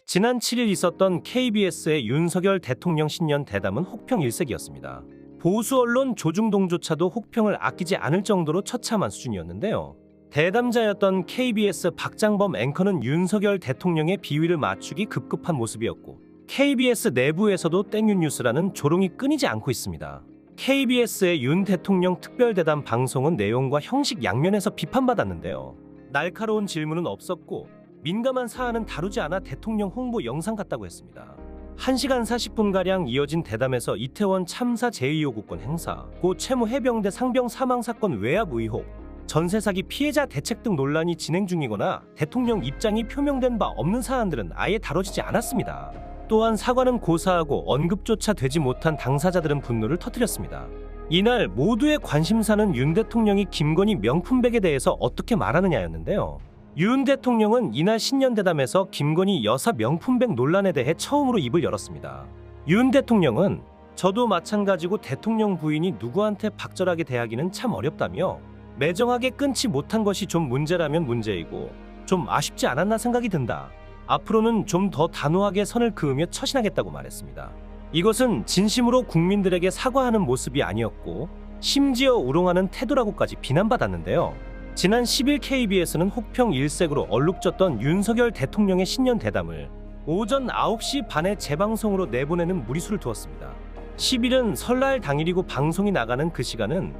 지난 7일 있었던 KBS의 윤석열 대통령 신년 대담은 혹평 일색이었습니다. 보수 언론 조중동조차도 혹평을 아끼지 않을 정도로 처참한 수준이었는데요. 대담자였던 KBS 박장범 앵커는 윤석열 대통령의 비위를 맞추기 급급한 모습이었고, KBS 내부에서도 땡윤 뉴스라는 조롱이 끊이지 않고 있습니다. KBS의 윤 대통령 특별대담 방송은 내용과 형식 양면에서 비판받았는데요. 날카로운 질문은 없었고 민감한 사안은 다루지 않아 대통령 홍보 영상 같다고 했습니다. 1시간 40분가량 이어진 대담에서 이태원 참사 제2호국권 행사, 고 채무 해병대 상병 사망 사건 외압 의혹, 전세 사기 피해자 대책 등 논란이 진행 중이거나 대통령 입장이 표명된 바 없는 사안들은 아예 다뤄지지 않았습니다. 또한 사과는 고사하고 언급조차 되지 못한 당사자들은 분노를 터뜨렸습니다. 이날 모두의 관심사는 윤 대통령이 김건희 명품백에 대해서 어떻게 말하느냐였는데요. 윤 대통령은 이날 신년대담에서 김건희 여사 명품백 논란에 대해 처음으로 입을 열었습니다. 윤 대통령은 저도 마찬가지고 대통령 부인이 누구한테 박절하게 대하기는 참 어렵다며 매정하게 끊지 못한 것이 좀 문제라면 문제이고 좀 아쉽지 않았나 생각이 든다. 앞으로는 좀 더 단호하게 선을 그으며 처신하겠다고 말했습니다. 이것은 진심으로 국민들에게 사과하는 모습이 아니었고 심지어 우롱하는 태도라고까지 비난받았는데요. 지난 10일 KBS는 혹평 일색으로 얼룩졌던 윤석열 대통령의 신년 대담을 오전 9시 반에 재방송으로 내보내는 무리수를 두었습니다. 10일은 설날 당일이고 방송이 나가는 그 시간은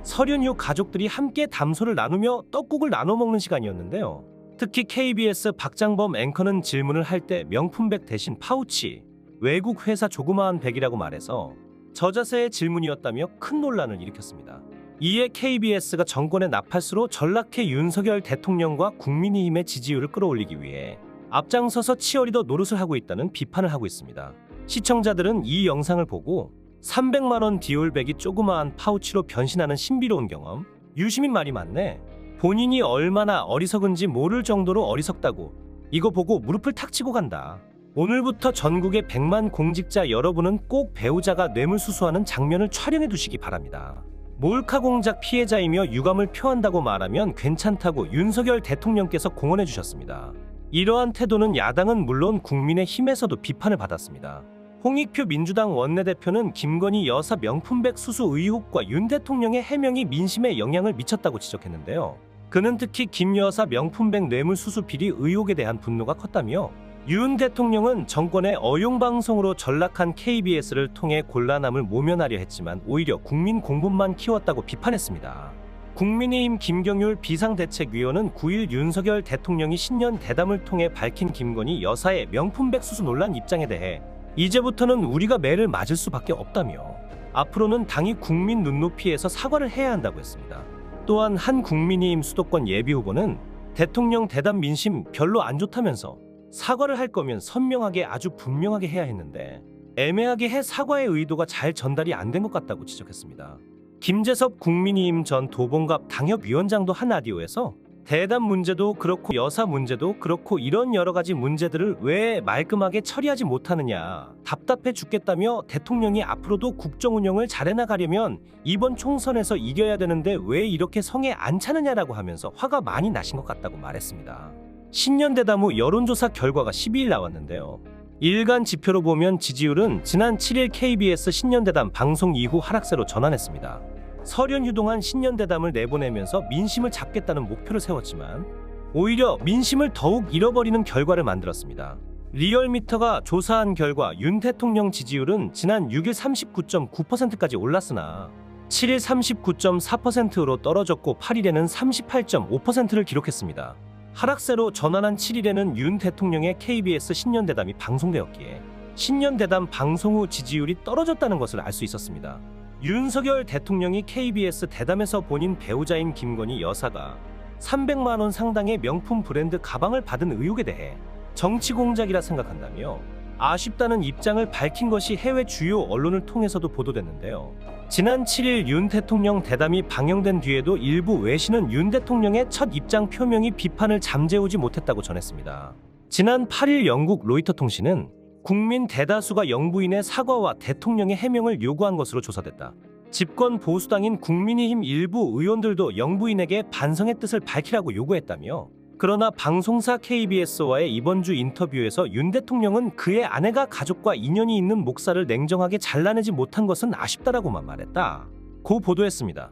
설 연휴 가족들이 함께 담소를 나누며 떡국을 나눠 먹는 시간이었는데요. 특히 KBS 박장범 앵커는 질문을 할 때 명품백 대신 파우치, 외국 회사 조그마한 백이라고 말해서 저자세의 질문이었다며 큰 논란을 일으켰습니다. 이에 KBS가 정권의 나팔수로 전락해 윤석열 대통령과 국민의힘의 지지율을 끌어올리기 위해 앞장서서 치어리더 노릇을 하고 있다는 비판을 하고 있습니다. 시청자들은 이 영상을 보고 300만원 디올백이 조그마한 파우치로 변신하는 신비로운 경험, 유시민 말이 맞네, 본인이 얼마나 어리석은지 모를 정도로 어리석다고, 이거 보고 무릎을 탁 치고 간다. 오늘부터 전국의 100만 공직자 여러분은 꼭 배우자가 뇌물수수하는 장면을 촬영해 두시기 바랍니다. 몰카 공작 피해자이며 유감을 표한다고 말하면 괜찮다고 윤석열 대통령께서 공언해 주셨습니다. 이러한 태도는 야당은 물론 국민의힘에서도 비판을 받았습니다. 홍익표 민주당 원내대표는 김건희 여사 명품백 수수 의혹과 윤 대통령의 해명이 민심에 영향을 미쳤다고 지적했는데요. 그는 특히 김 여사 명품백 뇌물수수 비리 의혹에 대한 분노가 컸다며 윤 대통령은 정권의 어용방송으로 전락한 KBS를 통해 곤란함을 모면하려 했지만 오히려 국민 공분만 키웠다고 비판했습니다. 국민의힘 김경률 비상대책위원은 9일 윤석열 대통령이 신년 대담을 통해 밝힌 김건희 여사의 명품백 수수 논란 입장에 대해 이제부터는 우리가 매를 맞을 수밖에 없다며 앞으로는 당이 국민 눈높이에서 사과를 해야 한다고 했습니다. 또한 한 국민의힘 수도권 예비후보는 대통령 대담 민심 별로 안 좋다면서 사과를 할 거면 선명하게 아주 분명하게 해야 했는데 애매하게 해 사과의 의도가 잘 전달이 안 된 것 같다고 지적했습니다. 김재섭 국민의힘 전 도봉갑 당협위원장도 한 라디오에서 대담 문제도 그렇고 여사 문제도 그렇고 이런 여러 가지 문제들을 왜 말끔하게 처리하지 못하느냐 답답해 죽겠다며 대통령이 앞으로도 국정 운영을 잘해나가려면 이번 총선에서 이겨야 되는데 왜 이렇게 성에 안 차느냐라고 하면서 화가 많이 나신 것 같다고 말했습니다. 신년대담 후 여론조사 결과가 12일 나왔는데요. 일간 지표로 보면 지지율은 지난 7일 KBS 신년대담 방송 이후 하락세로 전환했습니다. 설 연휴 동안 신년대담을 내보내면서 민심을 잡겠다는 목표를 세웠지만 오히려 민심을 더욱 잃어버리는 결과를 만들었습니다. 리얼미터가 조사한 결과 윤 대통령 지지율은 지난 6일 39.9%까지 올랐으나 7일 39.4%로 떨어졌고 8일에는 38.5%를 기록했습니다. 하락세로 전환한 7일에는 윤 대통령의 KBS 신년대담이 방송되었기에 신년대담 방송 후 지지율이 떨어졌다는 것을 알 수 있었습니다. 윤석열 대통령이 KBS 대담에서 본인 배우자인 김건희 여사가 300만 원 상당의 명품 브랜드 가방을 받은 의혹에 대해 정치 공작이라 생각한다며 아쉽다는 입장을 밝힌 것이 해외 주요 언론을 통해서도 보도됐는데요. 지난 7일 윤 대통령 대담이 방영된 뒤에도 일부 외신은 윤 대통령의 첫 입장 표명이 비판을 잠재우지 못했다고 전했습니다. 지난 8일 영국 로이터 통신은 국민 대다수가 영부인의 사과와 대통령의 해명을 요구한 것으로 조사됐다. 집권 보수당인 국민의힘 일부 의원들도 영부인에게 반성의 뜻을 밝히라고 요구했다며 그러나 방송사 KBS와의 이번 주 인터뷰에서 윤 대통령은 그의 아내가 가족과 인연이 있는 목사를 냉정하게 잘라내지 못한 것은 아쉽다라고만 말했다. 고 보도했습니다.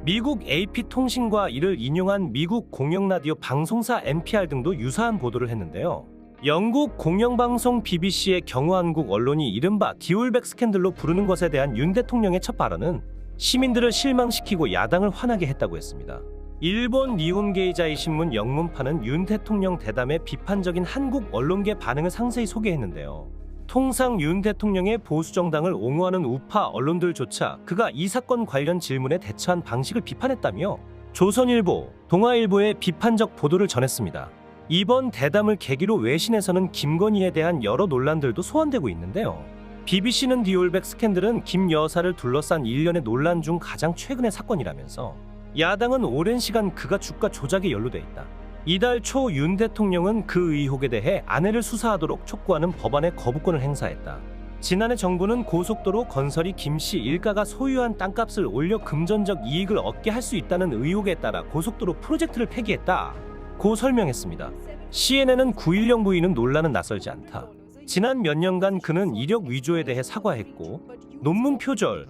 미국 AP통신과 이를 인용한 미국 공영라디오 방송사 NPR 등도 유사한 보도를 했는데요. 영국 공영방송 BBC의 경우 한국 언론이 이른바 디올백 스캔들로 부르는 것에 대한 윤 대통령의 첫 발언은 시민들을 실망시키고 야당을 화나게 했다고 했습니다. 일본 니혼게이자이 신문 영문판은 윤 대통령 대담에 비판적인 한국 언론계 반응을 상세히 소개했는데요. 통상 윤 대통령의 보수정당을 옹호하는 우파 언론들조차 그가 이 사건 관련 질문에 대처한 방식을 비판했다며 조선일보, 동아일보에 비판적 보도를 전했습니다. 이번 대담을 계기로 외신에서는 김건희에 대한 여러 논란들도 소환되고 있는데요. BBC는 디올백 스캔들은 김 여사를 둘러싼 일련의 논란 중 가장 최근의 사건이라면서 야당은 오랜 시간 그가 주가 조작에 연루돼 있다. 이달 초 윤 대통령은 그 의혹에 대해 아내를 수사하도록 촉구하는 법안의 거부권을 행사했다. 지난해 정부는 고속도로 건설이 김 씨 일가가 소유한 땅값을 올려 금전적 이익을 얻게 할 수 있다는 의혹에 따라 고속도로 프로젝트를 폐기했다. 고 설명했습니다. CNN은 9.10 부인은 논란은 낯설지 않다. 지난 몇 년간 그는 이력 위조에 대해 사과했고 논문 표절,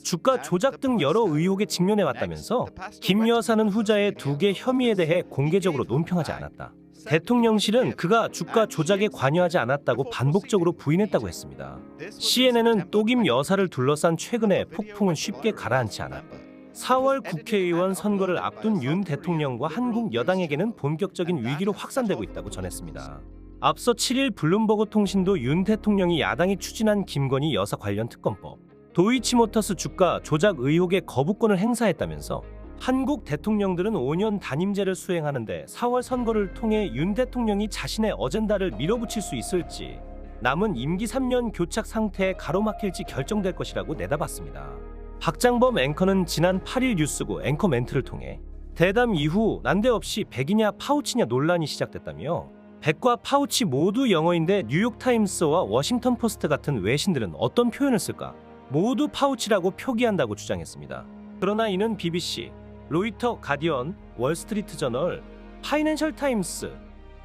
주가 조작 등 여러 의혹에 직면해왔다면서 김 여사는 후자의 2개 혐의에 대해 공개적으로 논평하지 않았다. 대통령실은 그가 주가 조작에 관여하지 않았다고 반복적으로 부인했다고 했습니다. CNN은 또 김 여사를 둘러싼 최근의 폭풍은 쉽게 가라앉지 않았다. 4월 국회의원 선거를 앞둔 윤 대통령과 한국 여당에게는 본격적인 위기로 확산되고 있다고 전했습니다. 앞서 7일 블룸버그 통신도 윤 대통령이 야당이 추진한 김건희 여사 관련 특검법, 도이치모터스 주가 조작 의혹의 거부권을 행사했다면서 한국 대통령들은 5년 단임제를 수행하는데 4월 선거를 통해 윤 대통령이 자신의 어젠다를 밀어붙일 수 있을지, 남은 임기 3년 교착 상태에 가로막힐지 결정될 것이라고 내다봤습니다. 박장범 앵커는 지난 8일 뉴스고 앵커 멘트를 통해 대담 이후 난데없이 백이냐 파우치냐 논란이 시작됐다며 백과 파우치 모두 영어인데 뉴욕타임스와 워싱턴 포스트 같은 외신들은 어떤 표현을 쓸까? 모두 파우치라고 표기한다고 주장했습니다. 그러나 이는 BBC, 로이터, 가디언, 월스트리트저널, 파이낸셜 타임스,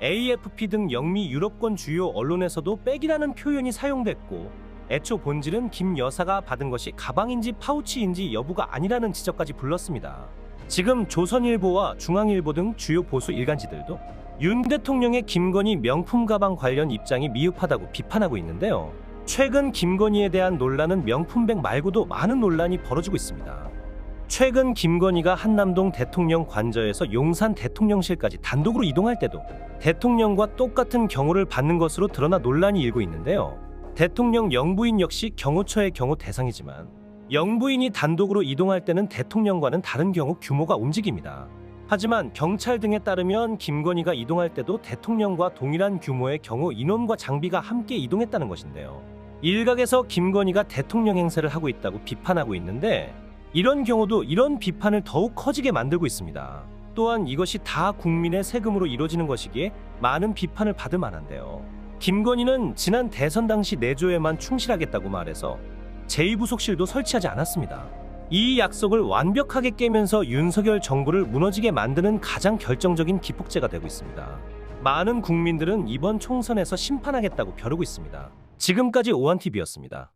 AFP 등 영미 유럽권 주요 언론에서도 백이라는 표현이 사용됐고 애초 본질은 김 여사가 받은 것이 가방인지 파우치인지 여부가 아니라는 지적까지 불렀습니다. 지금 조선일보와 중앙일보 등 주요 보수 일간지들도 윤 대통령의 김건희 명품 가방 관련 입장이 미흡하다고 비판하고 있는데요. 최근 김건희에 대한 논란은 명품백 말고도 많은 논란이 벌어지고 있습니다. 최근 김건희가 한남동 대통령 관저에서 용산 대통령실까지 단독으로 이동할 때도 대통령과 똑같은 경호를 받는 것으로 드러나 논란이 일고 있는데요. 대통령 영부인 역시 경호처의 경호 대상이지만 영부인이 단독으로 이동할 때는 대통령과는 다른 경우 규모가 움직입니다. 하지만 경찰 등에 따르면 김건희가 이동할 때도 대통령과 동일한 규모의 경우 인원과 장비가 함께 이동했다는 것인데요. 일각에서 김건희가 대통령 행세를 하고 있다고 비판하고 있는데 이런 경우도 이런 비판을 더욱 커지게 만들고 있습니다. 또한 이것이 다 국민의 세금으로 이루어지는 것이기에 많은 비판을 받을 만한데요. 김건희는 지난 대선 당시 내조에만 충실하겠다고 말해서 제2부속실도 설치하지 않았습니다. 이 약속을 완벽하게 깨면서 윤석열 정부를 무너지게 만드는 가장 결정적인 기폭제가 되고 있습니다. 많은 국민들은 이번 총선에서 심판하겠다고 벼르고 있습니다. 지금까지 오한TV였습니다.